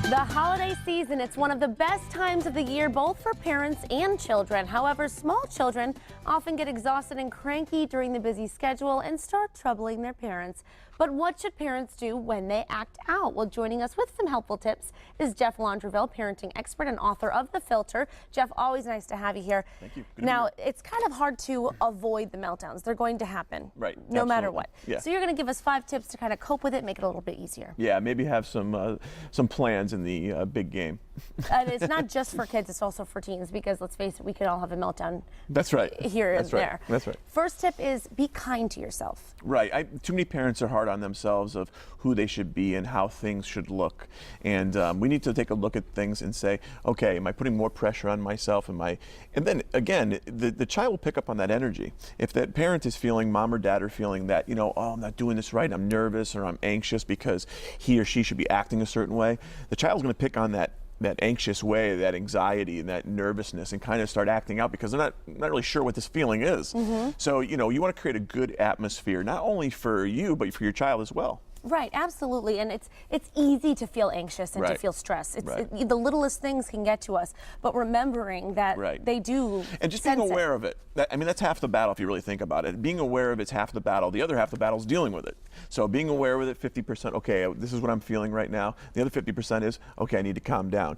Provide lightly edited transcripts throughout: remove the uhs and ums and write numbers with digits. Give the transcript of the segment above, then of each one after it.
The holiday season, it's one of the best times of the year, both for parents and children. However, small children often get exhausted and cranky during the busy schedule and start troubling their parents. But what should parents do when they act out? Well, joining us with some helpful tips is Jeff Laundreville, parenting expert and author of The Filter. Jeff, always nice to have you here. Thank you. Good now, it's kind of hard to avoid the meltdowns. They're going to happen. Right. No matter what. Yeah. So you're going to give us 5 tips to kind of cope with it, make it a little bit easier. Yeah, maybe have some plans in the big game. And it's not just for kids, it's also for teens, because let's face it, we could all have a meltdown. That's right. Here That's and right. there. That's right. First tip is be kind to yourself. Right. Too many parents are hard on themselves of who they should be and how things should look. And we need to take a look at things and say, okay, am I putting more pressure on myself? And then again, the child will pick up on that energy. If that parent is feeling, mom or dad are feeling that, oh, I'm not doing this right, I'm nervous or I'm anxious because he or she should be acting a certain way, the child's going to pick on that anxious way, that anxiety and that nervousness, and kind of start acting out because they're not really sure what this feeling is. So, you want to create a good atmosphere, not only for you, but for your child as well. Right, absolutely, and it's easy to feel anxious and to feel stressed. The littlest things can get to us, but remembering that they do. And just being aware of it. That's half the battle if you really think about it. Being aware of it's half the battle. The other half the battle is dealing with it. So being aware with it, 50%, okay, this is what I'm feeling right now. The other 50% is, okay, I need to calm down.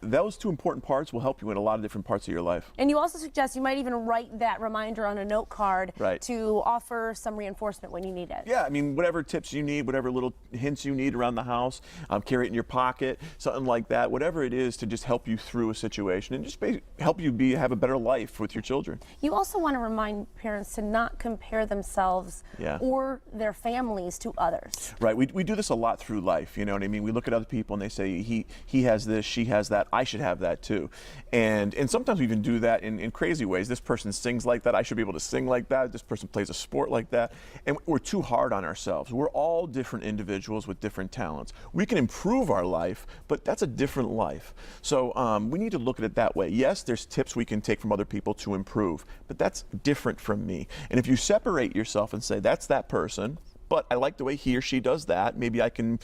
Those two important parts will help you in a lot of different parts of your life. And you also suggest you might even write that reminder on a note card to offer some reinforcement when you need it. Yeah, whatever tips you need, whatever little hints you need around the house, carry it in your pocket, something like that, whatever it is to just help you through a situation and just help you have a better life with your children. You also want to remind parents to not compare themselves or their families to others. Right, we do this a lot through life, you know what I mean? We look at other people and they say, he has this, she has that, I should have that too. And sometimes we even do that in crazy ways. This person sings like that, I should be able to sing like that. This person plays a sport like that. And we're too hard on ourselves. We're all different individuals with different talents. We can improve our life, but that's a different life. So we need to look at it that way. Yes, there's tips we can take from other people to improve, but that's different from me. And if you separate yourself and say, that's that person, but I like the way he or she does that, maybe I can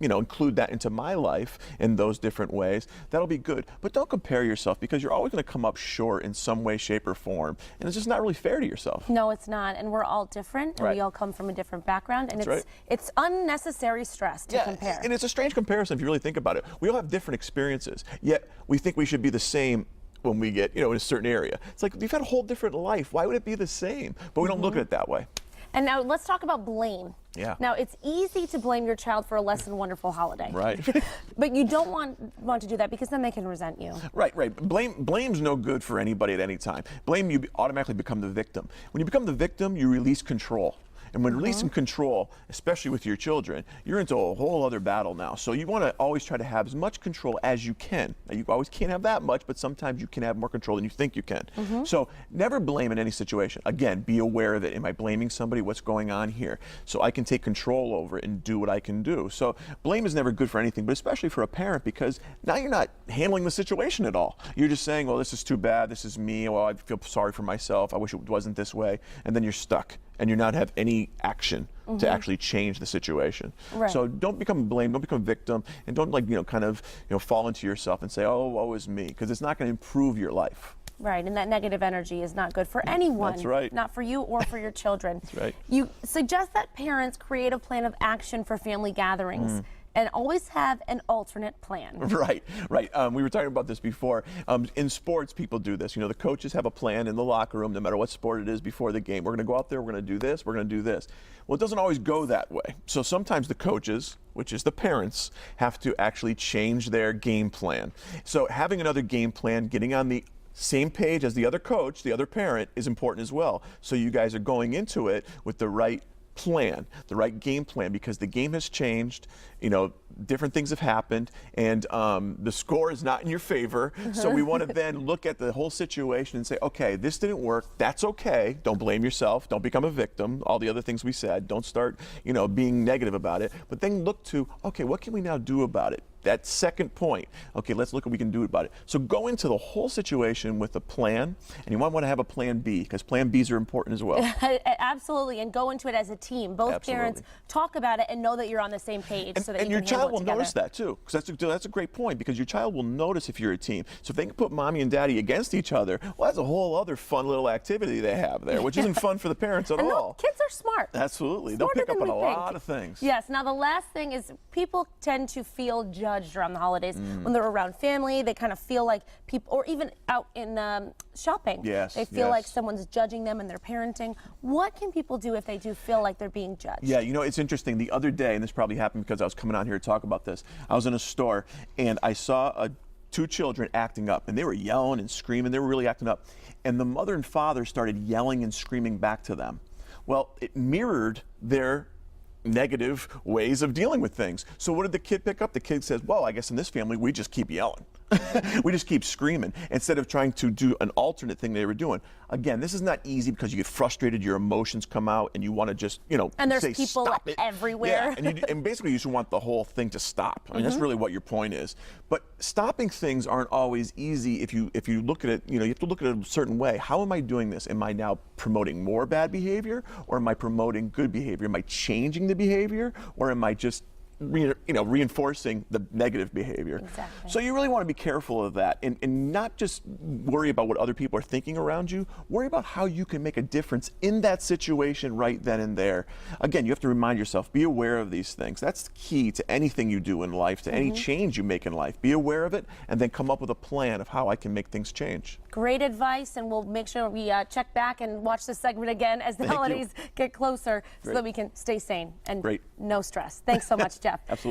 include that into my life in those different ways, that'll be good. But don't compare yourself, because you're always going to come up short in some way, shape, or form. And it's just not really fair to yourself. No, it's not. And we're all different, and we all come from a different background. And it's unnecessary stress to compare. And it's a strange comparison if you really think about it. We all have different experiences, yet we think we should be the same when we get, in a certain area. It's like, you've had a whole different life. Why would it be the same? But we don't look at it that way. And now let's talk about blame. Yeah. Now, it's easy to blame your child for a less than wonderful holiday. Right. But you don't want to do that, because then they can resent you. Right. Blame's no good for anybody at any time. Blame, you automatically become the victim. When you become the victim, you release control. And when releasing control, especially with your children, you're into a whole other battle now. So you want to always try to have as much control as you can. Now, you always can't have that much, but sometimes you can have more control than you think you can. So never blame in any situation. Again, be aware of it. Am I blaming somebody? What's going on here? So I can take control over it and do what I can do. So blame is never good for anything, but especially for a parent, because now you're not handling the situation at all. You're just saying, well, this is too bad. This is me. Well, I feel sorry for myself. I wish it wasn't this way. And then you're stuck, and you're not have any action to actually change the situation. So don't become blamed, don't become a victim, and don't fall into yourself and say, oh, woe is me, because it's not going to improve your life. Right, and that negative energy is not good for anyone. That's right. Not for you or for your children. That's right. You suggest that parents create a plan of action for family gatherings. And always have an alternate plan. Right. We were talking about this before. In sports, people do this. The coaches have a plan in the locker room, no matter what sport it is, before the game. We're going to go out there, we're going to do this, we're going to do this. Well, it doesn't always go that way. So sometimes the coaches, which is the parents, have to actually change their game plan. So having another game plan, getting on the same page as the other coach, the other parent, is important as well. So you guys are going into it with the right plan, the right game plan, because the game has changed, different things have happened, and the score is not in your favor. So we want to then look at the whole situation and say, okay, this didn't work, that's okay. Don't blame yourself, don't become a victim, all the other things we said. Don't start, being negative about it, but then look to, okay, what can we now do about it? that second point, okay, let's look at what we can do about it. So go into the whole situation with a plan, and you might want to have a plan B, because plan Bs are important as well. Absolutely, and go into it as a team. Both parents talk about it and know that you're on the same page, so that and you your can handle child will it together. notice that too, because that's a great point, because your child will notice if you're a team. So if they can put mommy and daddy against each other, well, that's a whole other fun little activity they have there, which isn't fun for the parents at all. Kids are smart. Absolutely. Smarter They'll pick up than on a we think. lot of things. Yes. Now, the last thing is people tend to feel judged around the holidays when they're around family. They kind of feel like people, or even out in shopping. Yes. They feel like someone's judging them in their parenting. What can people do if they do feel like they're being judged? Yeah, you know, it's interesting. The other day, and this probably happened because I was coming out here to talk about this, I was in a store and I saw two children acting up, and they were yelling and screaming. They were really acting up. And the mother and father started yelling and screaming back to them. Well, it mirrored their negative ways of dealing with things. So what did the kid pick up? The kid says, well, I guess in this family, we just keep yelling. We just keep screaming instead of trying to do an alternate thing they were doing. Again, this is not easy because you get frustrated, your emotions come out, and you want to just, you know, and there's say, people stop it. everywhere. Yeah, and basically you just want the whole thing to stop. I mean, that's really what your point is. But stopping things aren't always easy if you look at it, you know, you have to look at it a certain way. How am I doing this? Am I now promoting more bad behavior, or am I promoting good behavior? Am I changing the behavior, or am I just reinforcing the negative behavior? Exactly. So you really want to be careful of that, and not just worry about what other people are thinking around you. Worry about how you can make a difference in that situation right then and there. Again, you have to remind yourself, be aware of these things. That's key to anything you do in life, to any change you make in life. Be aware of it, and then come up with a plan of how I can make things change. Great advice, and we'll make sure we check back and watch this segment again as the holidays get closer so that we can stay sane and no stress. Thanks so much, Jeff. Absolutely.